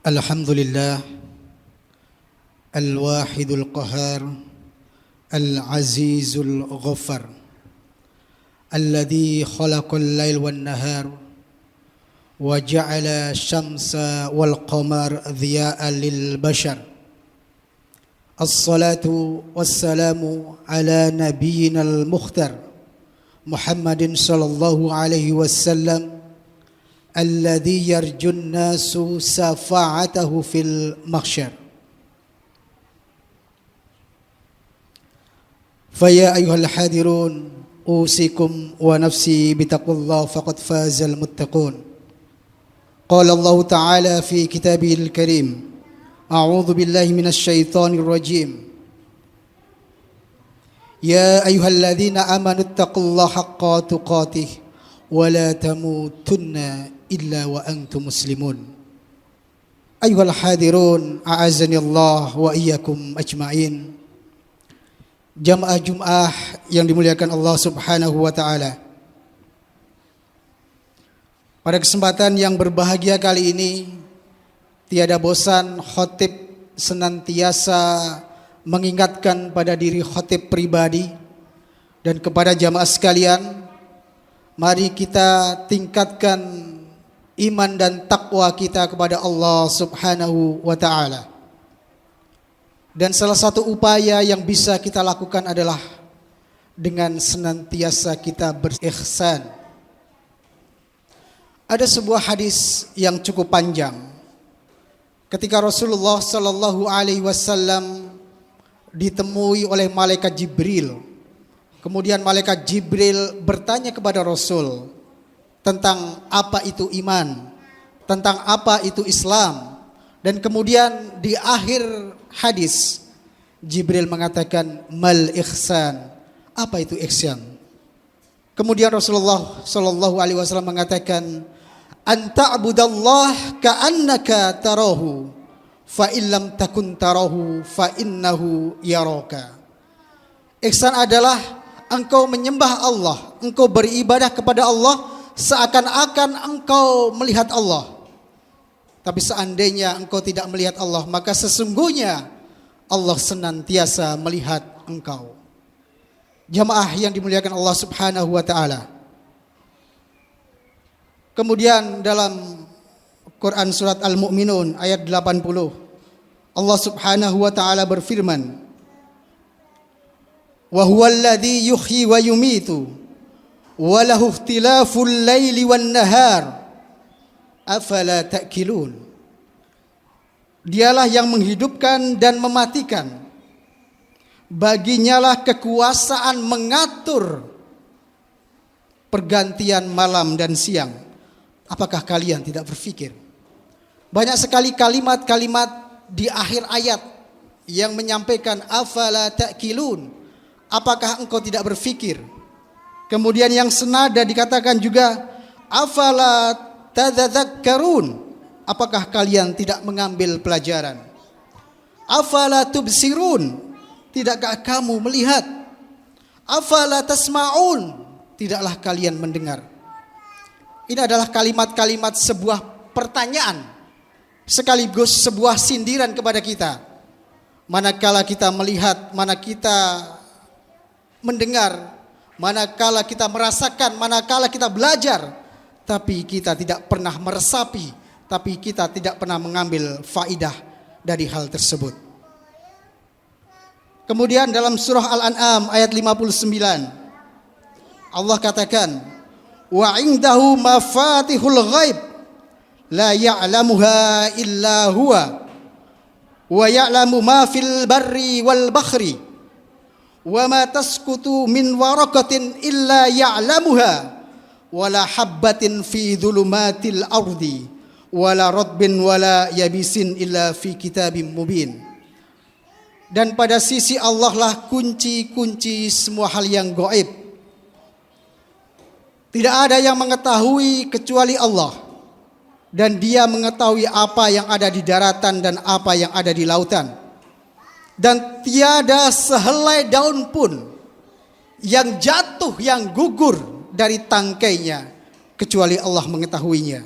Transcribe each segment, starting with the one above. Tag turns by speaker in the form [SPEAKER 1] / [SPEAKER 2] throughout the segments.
[SPEAKER 1] Alhamdulillah Al-Wahidul Qahar Al-Azizul Ghaffar Alladhi khalaqal lail wan nahar wa ja'ala syamsa wal qamar dhiya'an lil bashar. As-salatu wassalamu ala nabiyyinal mukhtar Muhammadin sallallahu alaihi wasallam alladhi yarjun nasu safa'atahu fil mahsyar. Faya ayyuhal hadirun usikum wa nafsi bitaqwallah faqad fazal muttaqun. Qala Allah Ta'ala fi kitabihil karim, a'udzu billahi minasy syaithanir rajim. Ya ayyuhalladzina amanu taqullaha haqqa tuqatih wa la tamutunna illa wa antum muslimun. Ayyuhal hadirun a'azzani Allah wa iyyakum ajma'in. Jamaah Jum'ah yang dimuliakan Allah Subhanahu wa taala. Pada kesempatan yang berbahagia kali ini, tiada bosan khatib senantiasa mengingatkan pada diri khatib pribadi dan kepada jamaah sekalian, mari kita tingkatkan iman dan takwa kita kepada Allah Subhanahu wa ta'ala. Dan salah satu upaya yang bisa kita lakukan adalah dengan senantiasa kita berihsan. Ada sebuah hadis yang cukup panjang. Ketika Rasulullah sallallahu alaihi wasallam ditemui oleh malaikat Jibril, kemudian malaikat Jibril bertanya kepada Rasul tentang apa itu iman, tentang apa itu Islam. Dan kemudian di akhir hadis Jibril mengatakan mal ihsan. Apa itu ihsan? Kemudian Rasulullah sallallahu alaihi wasallam mengatakan anta'budallah ka'annaka tarahu fa illam takun tarahu fa innahu yaraka. Ihsan adalah engkau menyembah Allah, engkau beribadah kepada Allah seakan-akan engkau melihat Allah. Tapi seandainya engkau tidak melihat Allah, maka sesungguhnya Allah senantiasa melihat engkau. Jamaah yang dimuliakan Allah Subhanahu wa taala. Kemudian dalam Quran surat Al-Mu'minun ayat 80, Allah Subhanahu wa taala berfirman, "Wa huwallazi yuhyi wa yumitu wa lahu ikhtilaful laili wan nahar. Afala ta'kilun." Dialah yang menghidupkan dan mematikan. Baginyalah kekuasaan mengatur pergantian malam dan siang. Apakah kalian tidak berpikir? Banyak sekali kalimat-kalimat di akhir ayat yang menyampaikan afala ta'kilun. Apakah engkau tidak berpikir? Kemudian yang senada dikatakan juga afala tadzakkarun. Apakah kalian tidak mengambil pelajaran? Afala tubsirun. Tidakkah kamu melihat? Afala tasma'un. Tidaklah kalian mendengar? Ini adalah kalimat-kalimat sebuah pertanyaan sekaligus sebuah sindiran kepada kita. Manakala kita melihat, mana kita mendengar, manakala kita merasakan, manakala kita belajar, tapi kita tidak pernah meresapi, tapi kita tidak pernah mengambil faidah dari hal tersebut. Kemudian dalam surah Al-An'am ayat 59, Allah katakan, "Wa 'indahu mafatihul ghaib la ya'lamuha illa huwa wa ya'lamu ma fil barri wal bahri wa ma tasqutu min waraqatin illa ya'lamuha wala habbatin fi dhulumatil ardi wala radbin wala yabisin illa fi kitabim mubin." Dan pada sisi Allah lah kunci-kunci semua hal yang gaib. Tidak ada yang mengetahui kecuali Allah. Dan Dia mengetahui apa yang ada di daratan dan apa yang ada di lautan. Dan tiada sehelai daun pun yang jatuh, yang gugur dari tangkainya kecuali Allah mengetahuinya.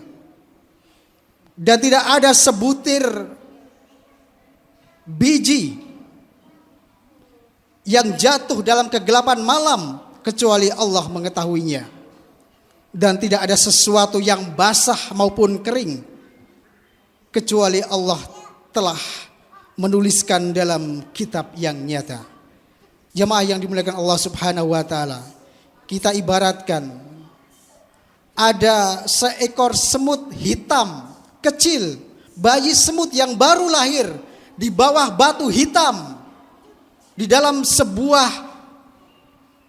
[SPEAKER 1] dan tidak ada sebutir biji yang jatuh dalam kegelapan malam kecuali Allah mengetahuinya, dan tidak ada sesuatu yang basah maupun kering kecuali Allah telah menuliskan dalam kitab yang nyata. Jemaah yang dimuliakan Allah Subhanahu wa taala, kita ibaratkan ada seekor semut hitam kecil, bayi semut yang baru lahir di bawah batu hitam di dalam sebuah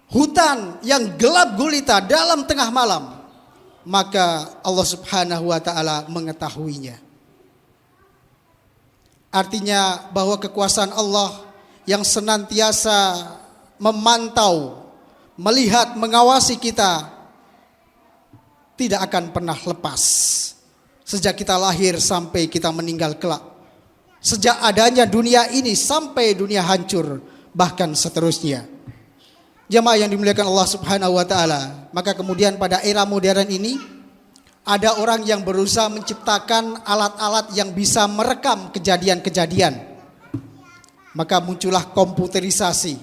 [SPEAKER 1] hutan yang gelap gulita dalam tengah malam, maka Allah Subhanahu wa taala mengetahuinya. Artinya bahwa kekuasaan Allah yang senantiasa memantau, melihat, mengawasi kita tidak akan pernah lepas sejak kita lahir sampai kita meninggal kelak, sejak adanya dunia ini sampai dunia hancur, bahkan seterusnya. Jemaah yang dimuliakan Allah Subhanahu wa taala, maka kemudian pada era modern ini ada orang yang berusaha menciptakan alat-alat yang bisa merekam kejadian-kejadian. Maka muncullah komputerisasi.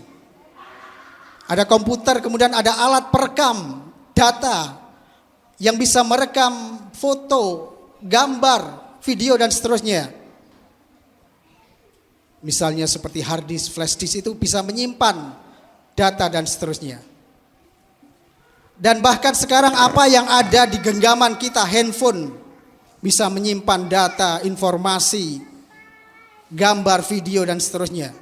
[SPEAKER 1] Ada komputer, kemudian ada alat perekam data yang bisa merekam foto, gambar, video dan seterusnya. Misalnya seperti hard disk, flash disk itu bisa menyimpan data dan seterusnya. Dan bahkan sekarang apa yang ada di genggaman kita, handphone, bisa menyimpan data, informasi, gambar, video dan seterusnya.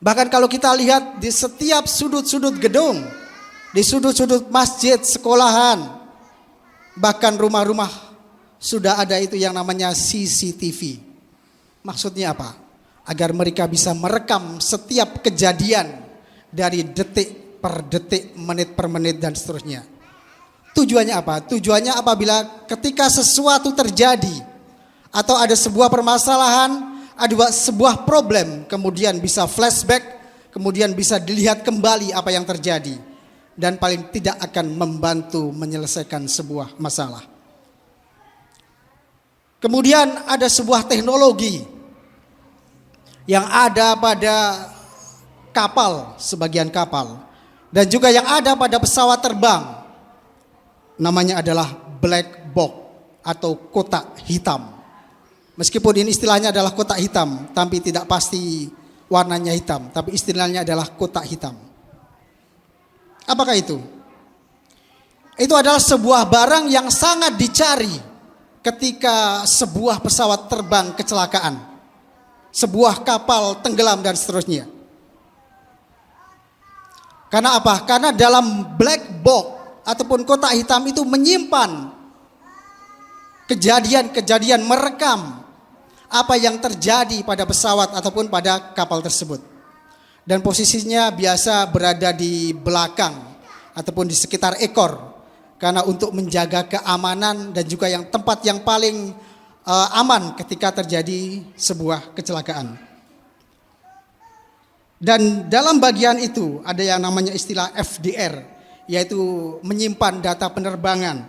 [SPEAKER 1] Bahkan kalau kita lihat di setiap sudut-sudut gedung, di sudut-sudut masjid, sekolahan, bahkan rumah-rumah sudah ada itu yang namanya CCTV. Maksudnya apa? Agar mereka bisa merekam setiap kejadian dari detik per detik, menit per menit dan seterusnya. Tujuannya apa? Tujuannya apabila ketika sesuatu terjadi atau ada sebuah permasalahan, ada sebuah problem, kemudian bisa flashback, kemudian bisa dilihat kembali apa yang terjadi, dan paling tidak akan membantu menyelesaikan sebuah masalah. Kemudian ada sebuah teknologi yang ada pada kapal, sebagian kapal, dan juga yang ada pada pesawat terbang. Namanya adalah black box atau kotak hitam. Meskipun ini istilahnya adalah kotak hitam, tapi tidak pasti warnanya hitam, tapi istilahnya adalah kotak hitam. Apakah itu? Itu adalah sebuah barang yang sangat dicari ketika sebuah pesawat terbang kecelakaan, sebuah kapal tenggelam dan seterusnya. Karena apa? Karena dalam black box ataupun kotak hitam itu menyimpan kejadian-kejadian, merekam apa yang terjadi pada pesawat ataupun pada kapal tersebut. Dan posisinya biasa berada di belakang ataupun di sekitar ekor, karena untuk menjaga keamanan dan juga yang tempat yang paling aman ketika terjadi sebuah kecelakaan. Dan dalam bagian itu ada yang namanya istilah FDR, yaitu menyimpan data penerbangan.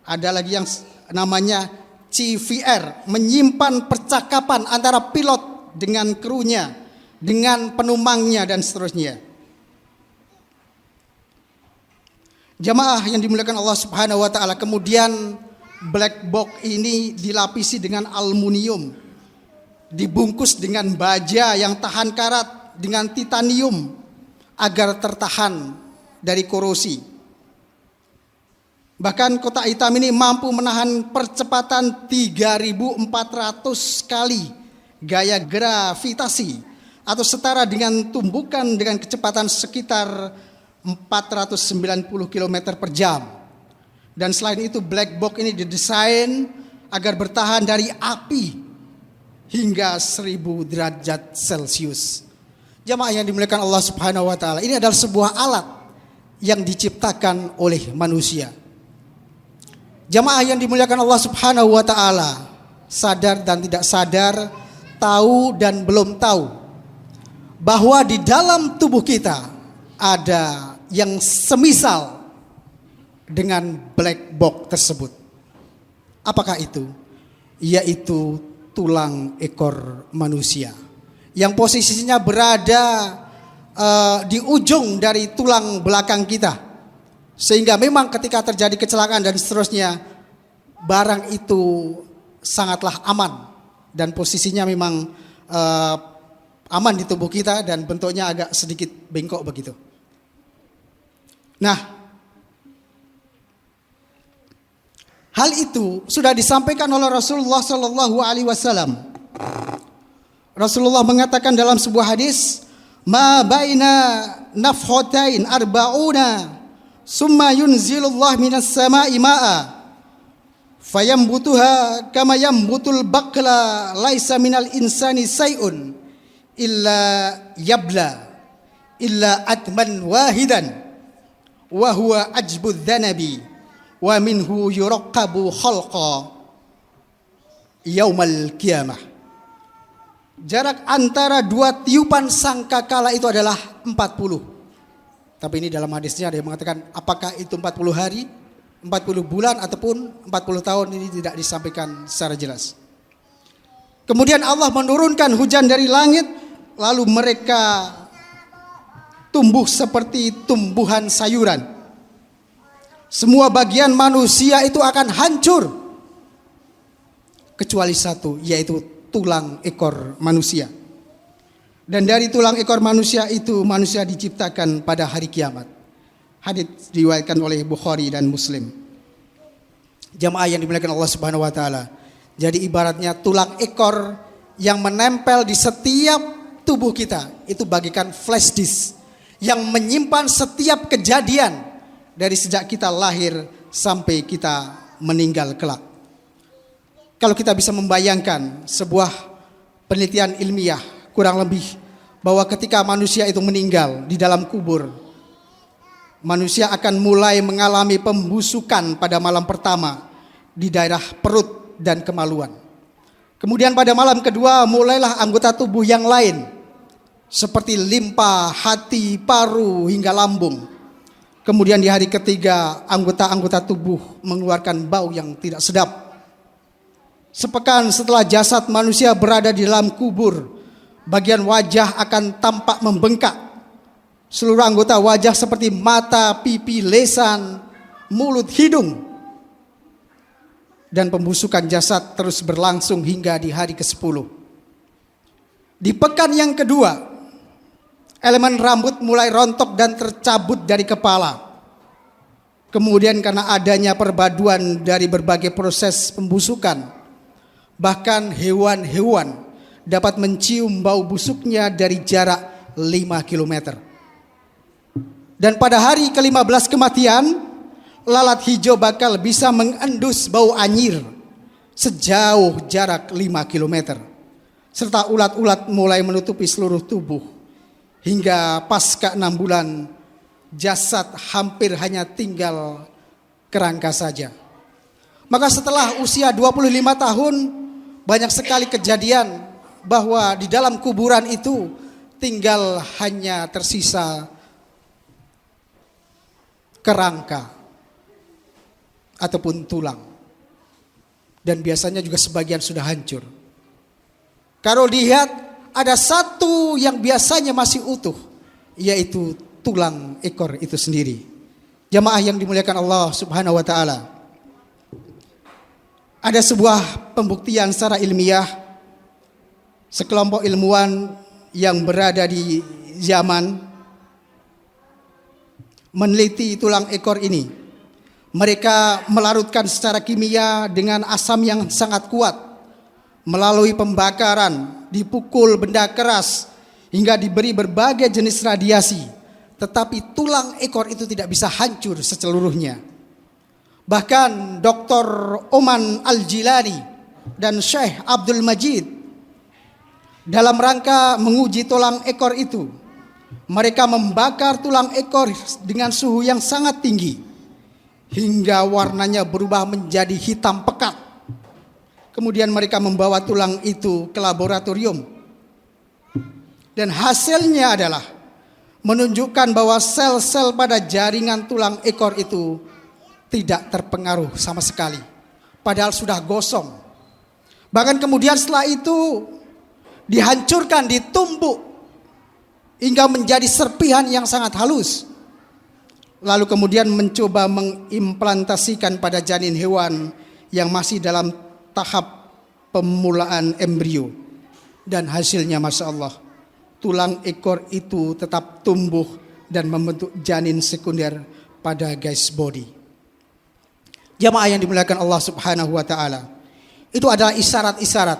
[SPEAKER 1] Ada lagi yang namanya CVR, menyimpan percakapan antara pilot dengan krunya, dengan penumpangnya dan seterusnya. Jamaah yang dimuliakan Allah Subhanahu wa taala, kemudian black box ini dilapisi dengan aluminium, dibungkus dengan baja yang tahan karat dengan titanium agar tertahan dari korosi. Bahkan kotak hitam ini mampu menahan percepatan 3.400 kali gaya gravitasi atau setara dengan tumbukan dengan kecepatan sekitar 490 km per jam. Dan selain itu black box ini didesain agar bertahan dari api hingga 1000 derajat Celcius. Jamaah yang dimuliakan Allah Subhanahu wa taala, ini adalah sebuah alat yang diciptakan oleh manusia. Jamaah yang dimuliakan Allah Subhanahu wa taala, sadar dan tidak sadar, tahu dan belum tahu, bahwa di dalam tubuh kita ada yang semisal dengan black box tersebut. Apakah itu? yaitu tulang ekor manusia yang posisinya berada di ujung dari tulang belakang kita, sehingga memang ketika terjadi kecelakaan dan seterusnya, barang itu sangatlah aman dan posisinya memang aman di tubuh kita dan bentuknya agak sedikit bengkok begitu. Nah, hal itu sudah disampaikan oleh Rasulullah Sallallahu Alaihi Wasallam. Rasulullah mengatakan dalam sebuah hadis, "Ma baina nafhatain arba'una, summa yunzilullah minas sama'i ma'a, fayambutuha kama yambutul baqla, laisa minal insani say'un illa yabla illa atman wahidan, wa huwa ajbudz dzanabi, wa minhu yuraqqabu khalqa yaumal qiyamah." Jarak antara dua tiupan sangkakala itu adalah 40. Tapi ini dalam hadisnya ada yang mengatakan apakah itu 40 hari, 40 bulan ataupun 40 tahun, ini tidak disampaikan secara jelas. Kemudian Allah menurunkan hujan dari langit, lalu mereka tumbuh seperti tumbuhan sayuran. Semua bagian manusia itu akan hancur kecuali satu, yaitu tulang ekor manusia. Dan dari tulang ekor manusia itu manusia diciptakan pada hari kiamat. Hadits diriwayatkan oleh Bukhari dan Muslim. Jamaah yang dimuliakan Allah Subhanahu wa taala. Jadi ibaratnya tulang ekor yang menempel di setiap tubuh kita itu bagaikan flash disk yang menyimpan setiap kejadian dari sejak kita lahir sampai kita meninggal kelak. Kalau kita bisa membayangkan sebuah penelitian ilmiah kurang lebih bahwa ketika manusia itu meninggal di dalam kubur, manusia akan mulai mengalami pembusukan pada malam pertama di daerah perut dan kemaluan. Kemudian pada malam kedua mulailah anggota tubuh yang lain seperti limpa, hati, paru hingga lambung. Kemudian di hari ketiga anggota-anggota tubuh mengeluarkan bau yang tidak sedap. Sepekan setelah jasad manusia berada di dalam kubur, bagian wajah akan tampak membengkak. Seluruh anggota wajah seperti mata, pipi, lesan, mulut, hidung. Dan pembusukan jasad terus berlangsung hingga di hari ke-10. Di pekan yang kedua, elemen rambut mulai rontok dan tercabut dari kepala. Kemudian karena adanya perpaduan dari berbagai proses pembusukan, bahkan hewan-hewan dapat mencium bau busuknya dari jarak 5 km. Dan pada hari ke-15 kematian, lalat hijau bakal bisa mengendus bau anyir sejauh jarak 5 km. Serta ulat-ulat mulai menutupi seluruh tubuh. Hingga pasca 6 bulan, jasad hampir hanya tinggal kerangka saja. Maka setelah usia 25 tahun, banyak sekali kejadian bahwa di dalam kuburan itu tinggal hanya tersisa kerangka ataupun tulang. Dan biasanya juga sebagian sudah hancur. Kalau dilihat ada satu yang biasanya masih utuh, yaitu tulang ekor itu sendiri. Jamaah yang dimuliakan Allah Subhanahu wa taala. Ada sebuah pembuktian secara ilmiah, sekelompok ilmuwan yang berada di Yaman meneliti tulang ekor ini. Mereka melarutkan secara kimia dengan asam yang sangat kuat, melalui pembakaran, dipukul benda keras, hingga diberi berbagai jenis radiasi. Tetapi tulang ekor itu tidak bisa hancur seluruhnya. Bahkan Dr. Oman Al-Jilani dan Syekh Abdul Majid dalam rangka menguji tulang ekor itu, mereka membakar tulang ekor dengan suhu yang sangat tinggi hingga warnanya berubah menjadi hitam pekat. Kemudian mereka membawa tulang itu ke laboratorium. Dan hasilnya adalah menunjukkan bahwa sel-sel pada jaringan tulang ekor itu tidak terpengaruh sama sekali. Padahal sudah gosong. Bahkan kemudian setelah itu dihancurkan, ditumbuk hingga menjadi serpihan yang sangat halus. Lalu kemudian mencoba mengimplantasikan pada janin hewan yang masih dalam tahap pemulaan embrio. Dan hasilnya Masya Allah, tulang ekor itu tetap tumbuh dan membentuk janin sekunder pada guys body. Jamaah yang dimuliakan Allah Subhanahu wa taala, itu adalah isyarat-isyarat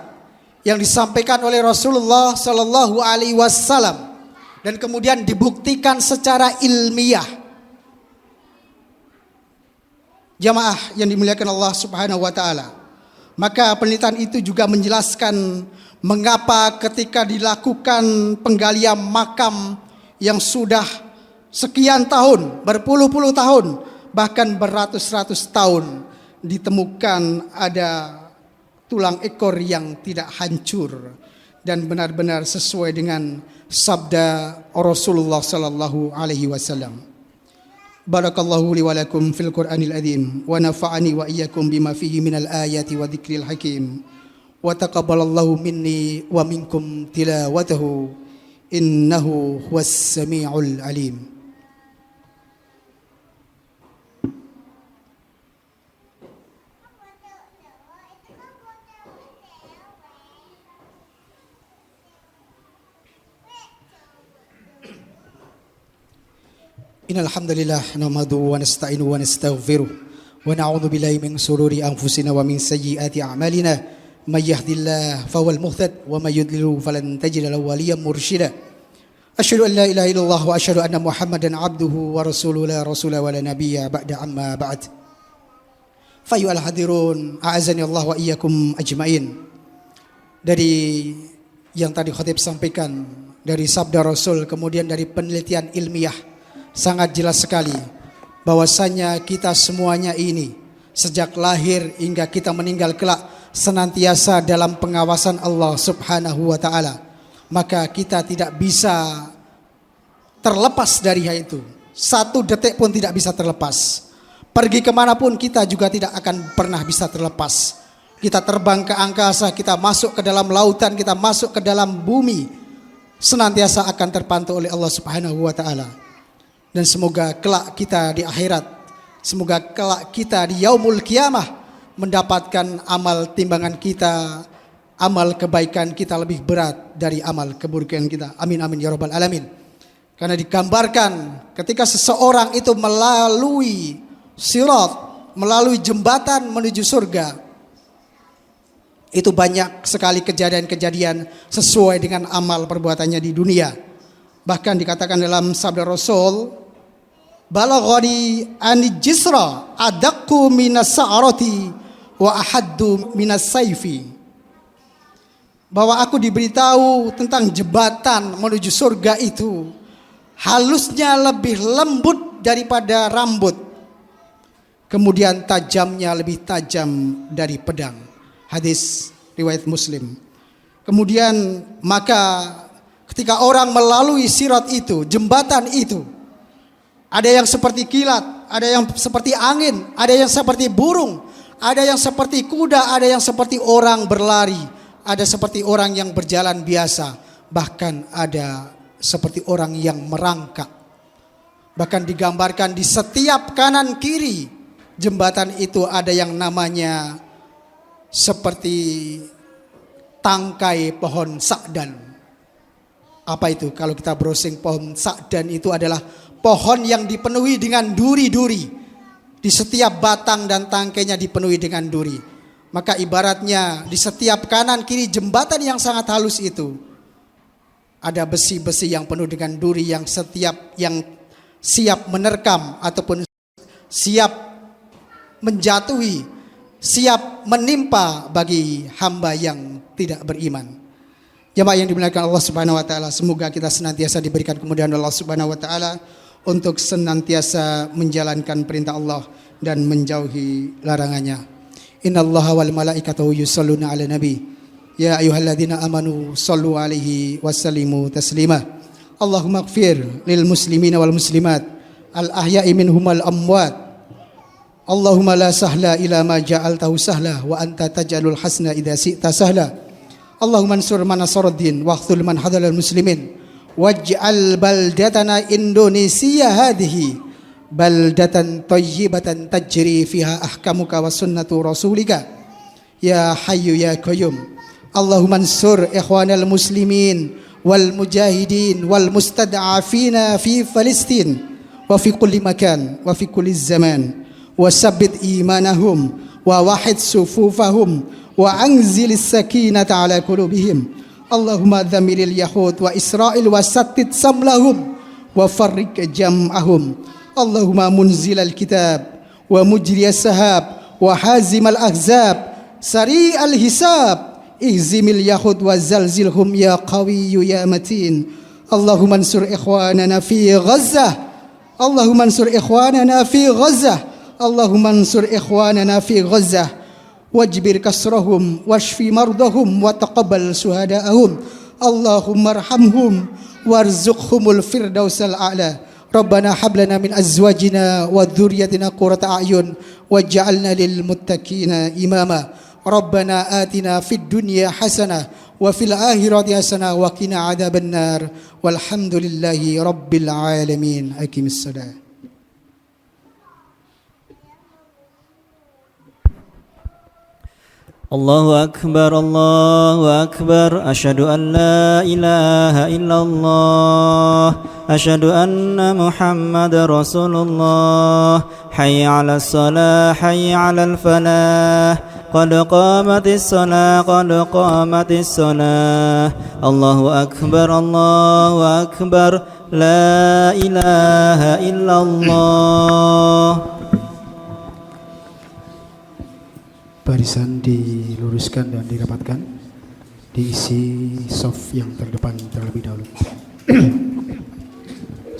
[SPEAKER 1] yang disampaikan oleh Rasulullah sallallahu alaihi wasallam dan kemudian dibuktikan secara ilmiah. Jamaah yang dimuliakan Allah Subhanahu wa taala, maka penelitian itu juga menjelaskan mengapa ketika dilakukan penggalian makam yang sudah sekian tahun, berpuluh-puluh tahun, bahkan beratus-ratus tahun, ditemukan ada tulang ekor yang tidak hancur dan benar-benar sesuai dengan sabda Rasulullah sallallahu alaihi wasallam. Barakallahu li wa lakum fil Qur'anil azim wa nafa'ani wa iyyakum bima fihi minal ayati wa dzikril hakim wa taqabbalallahu minni wa minkum tilawatahu innahu huwas samiul alim. Innal hamdalillah nahmaduhu wa nasta'inuhu wa nastaghfiruh wa na'udzu billahi min shururi anfusina wa min sayyiati a'malina may yahdihillahu fahuwal muhtad wa may yudlil falan tajida lahu waliyyan mursyida. Asyhadu an la ilaha illallah wa asyhadu anna Muhammadan abduhu wa rasuluhu la rasula wa la nabiyya ba'da amma ba'd. Fa ayyuhal hadirun a'azani Allah wa iyyakum ajmain. Dari yang tadi khatib sampaikan dari sabda Rasul, kemudian dari penelitian ilmiah, sangat jelas sekali bahwasanya kita semuanya ini sejak lahir hingga kita meninggal kelak senantiasa dalam pengawasan Allah Subhanahu wa taala. Maka kita tidak bisa terlepas dari hal itu. Satu detik pun tidak bisa terlepas. Pergi kemanapun kita juga tidak akan pernah bisa terlepas. Kita terbang ke angkasa, kita masuk ke dalam lautan, kita masuk ke dalam bumi, senantiasa akan terpantau oleh Allah Subhanahu wa taala. Dan semoga kelak kita di akhirat, semoga kelak kita di yaumul kiamah mendapatkan amal timbangan kita, amal kebaikan kita lebih berat dari amal keburukan kita. Amin amin ya rabbal alamin. Karena digambarkan ketika seseorang itu melalui sirat, melalui jembatan menuju surga, itu banyak sekali kejadian-kejadian sesuai dengan amal perbuatannya di dunia. Bahkan dikatakan dalam sabda Rasul, balaghani anil jisra adaqu minas sa'arati wa ahaddu minas saifi. Bahwa aku diberitahu tentang jembatan menuju surga itu halusnya lebih lembut daripada rambut, kemudian tajamnya lebih tajam dari pedang. Hadis riwayat Muslim. Kemudian maka ketika orang melalui sirat itu, jembatan itu, ada yang seperti kilat, ada yang seperti angin, ada yang seperti burung, ada yang seperti kuda, ada yang seperti orang berlari, ada seperti orang yang berjalan biasa, bahkan ada seperti orang yang merangkak. Bahkan digambarkan di setiap kanan kiri jembatan itu ada yang namanya seperti tangkai pohon sakdan. Apa itu? Kalau kita browsing, pohon sakdan itu adalah pohon yang dipenuhi dengan duri-duri. Di setiap batang dan tangkainya dipenuhi dengan duri. Maka ibaratnya di setiap kanan kiri jembatan yang sangat halus itu ada besi-besi yang penuh dengan duri yang siap menerkam ataupun siap menjatuhi, siap menimpa bagi hamba yang tidak beriman. Jemaah yang dimuliakan Allah Subhanahu wa taala, semoga kita senantiasa diberikan kemudahan Allah Subhanahu wa taala untuk senantiasa menjalankan perintah Allah dan menjauhi larangannya. Innallaha wal malaikatahu yusholluna 'alan nabi. Ya ayyuhalladzina amanu shallu 'alaihi wasallimu taslima. Allahumma ighfir lil muslimina wal muslimat al ahya'i minhum wal amwat Allahumma la sahla ila ma ja'altahu sahla wa anta taj'alul hasna idza syi'ta sahla. Allahumma ansur man nasaraddin wa khzul man hadalal muslimin waj'al baldatana Indonesia hadhihi baldatan thayyibatan tajri fiha ahkamuka wa sunnatu rasulika ya hayyu ya qayyum. Allahumma ansur ikhwanal muslimin wal mujahidin wal mustad'afina fi Palestin wa fi kulli makan wa fi kulli zaman wa sabbit imanahum wa wahid sufufahum wa anzilis sakinata ala qulubihim. Allahumma dhammilil yahud wa Israel wa sattid samlahum wa farriq jam'ahum. Allahumma munzilal kitab wa mujriyas sahab wa hazimal ahzab sari'al hisab ihzimil yahud wa zalzilhum ya qawiyyu ya matin. Allahumma ansur ikhwanana fi Ghazzah. Allahumma ansur ikhwanana fi Ghazzah. Allahumma ansur ikhwanana fi Ghazzah wajbir kasrahum washfi mardahum wa taqabbal suhada'ahum. Allahumma arhamhum warzuqhumul firdausal a'la. Rabbana hab lana min azwajina wa dhurriyyatina qurrata a'yun waj'alna lil muttaqina imama. Rabbana atina fid dunya hasanah wa fil akhirati hasanah wa qina adzabannar. Walhamdulillahi rabbil alamin. Aqimis shalah.
[SPEAKER 2] الله أكبر أشهد أن لا إله إلا الله أشهد أن محمد رسول الله حي على الصلاة حي على الفلاح قد قامت الصلاة قد قامت الصلاة. الله أكبر لا إله إلا الله.
[SPEAKER 1] Barisan diluruskan dan dirapatkan, diisi saf yang terdepan terlebih dahulu.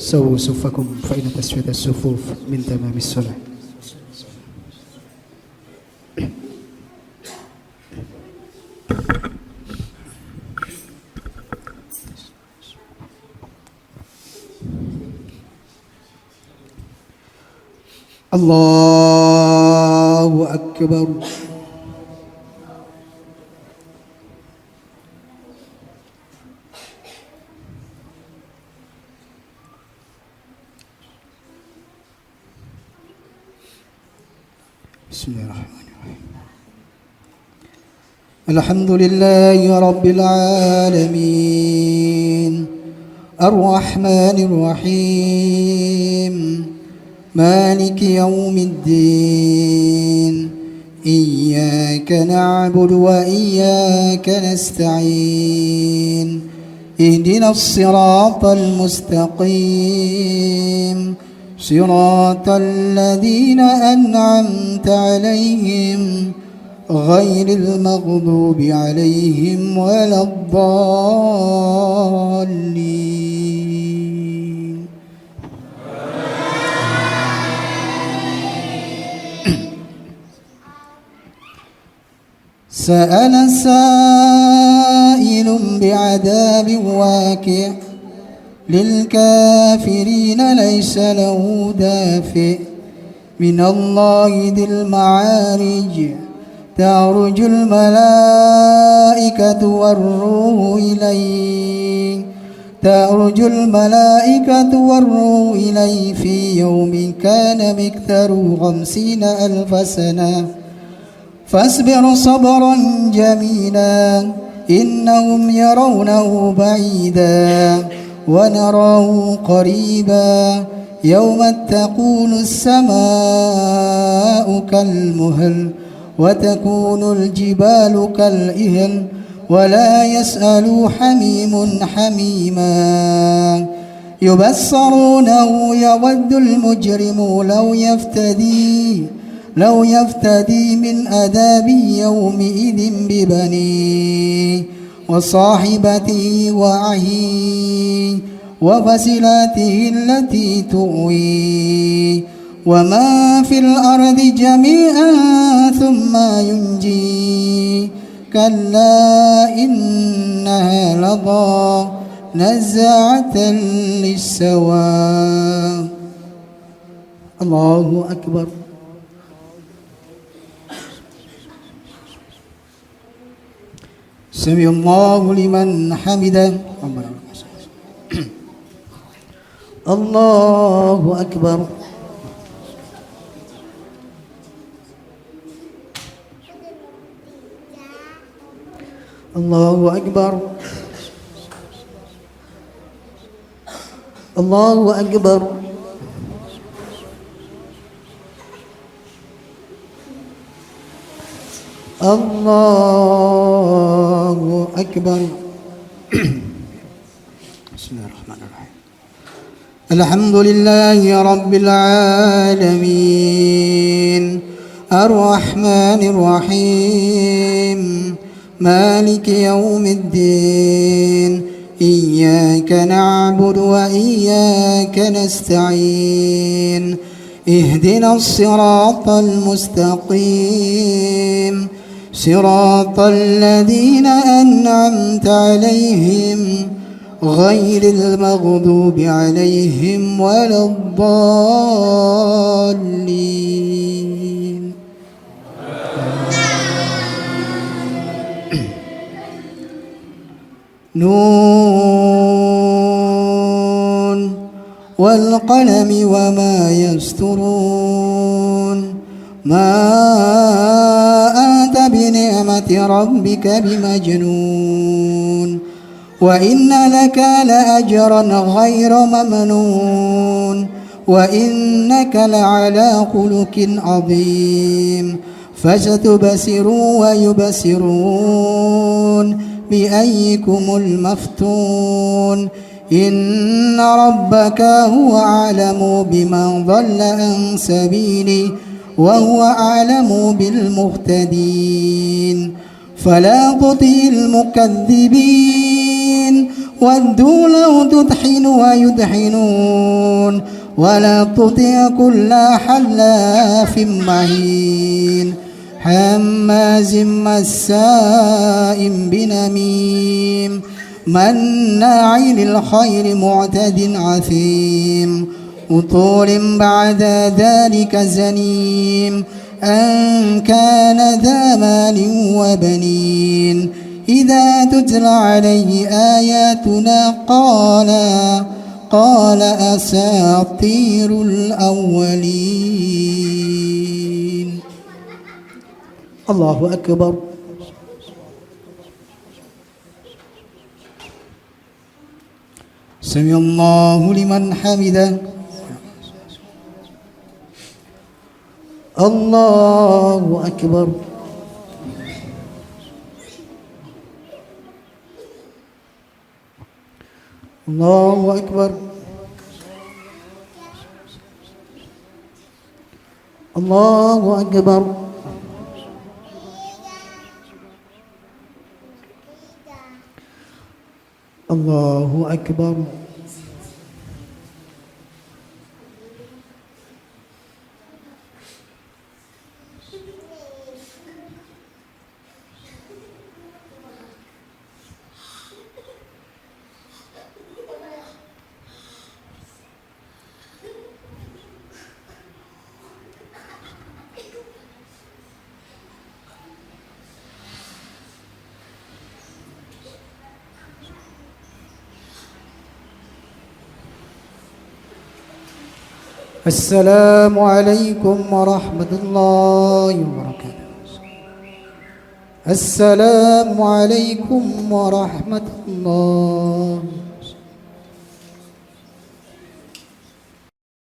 [SPEAKER 1] Sawu sufakum fa inna tasfiyata sufuf min tamamis shalah. Allahu akbar. Bismillahirrahmanirrahim. Alhamdulillahi rabbil alamin. Ar-Rahmanir Rahim. Maliki yaumiddin. Iyyaka na'budu wa iyyaka nasta'in. Ihdinas siratal mustaqim. صراط الذين أنعمت عليهم غير المغضوب عليهم ولا الضالين. سأل سائل بعذاب واقع للكافرين ليس له دافع من الله ذي المعارج. تعرج الملائكة والروح إليه في يوم كان مقداره 50,000 سنة فاصبر صبرا جميلا إنهم يرونه بعيدا ونراه قريبا يوم تكون السماء كالمهل وتكون الجبال كالإهل ولا يسأل حميم حميما يبصرونه يود المجرم لو يفتدي من عذاب يومئذ ببنيه وصاحبته وأخيه وفصيلته التي تؤويه وما في الأرض جميعا ثم ينجيه كلا إنها لظى نزاعة للشوى. الله أكبر سمع الله لمن حمده الله أكبر الله أكبر الله أكبر الله أكبر بسم الله الرحمن الرحيم الحمد لله رب العالمين الرحمن الرحيم مالك يوم الدين إياك نعبد وإياك نستعين اهدنا الصراط المستقيم صراط الذين أنعمت عليهم غير المغضوب عليهم ولا الضالين نون والقلم وما يسطرون ما أنت بنعمة ربك بمجنون وإن لك لأجرا غير ممنون وإنك لعلى خلق عظيم فستبصر ويبصرون بأيكم المفتون إن ربك هو أعلم بمن ضل عن سبيله وهو أعلم بالمهتدين فلا تطع المكذبين ودوا لو تدحن ويدحنون ولا تطع كل حلاف مهين هماز مساء بنميم مناع للخير معتد عثيم عتل بعد ذلك زنيم أن كان ذا مال وبنين إذا تتلى عليه آياتنا قال أساطير الأولين الله أكبر سمع الله لمن حمده الله أكبر الله أكبر الله أكبر الله أكبر السلام عليكم ورحمة الله وبركاته السلام عليكم ورحمة الله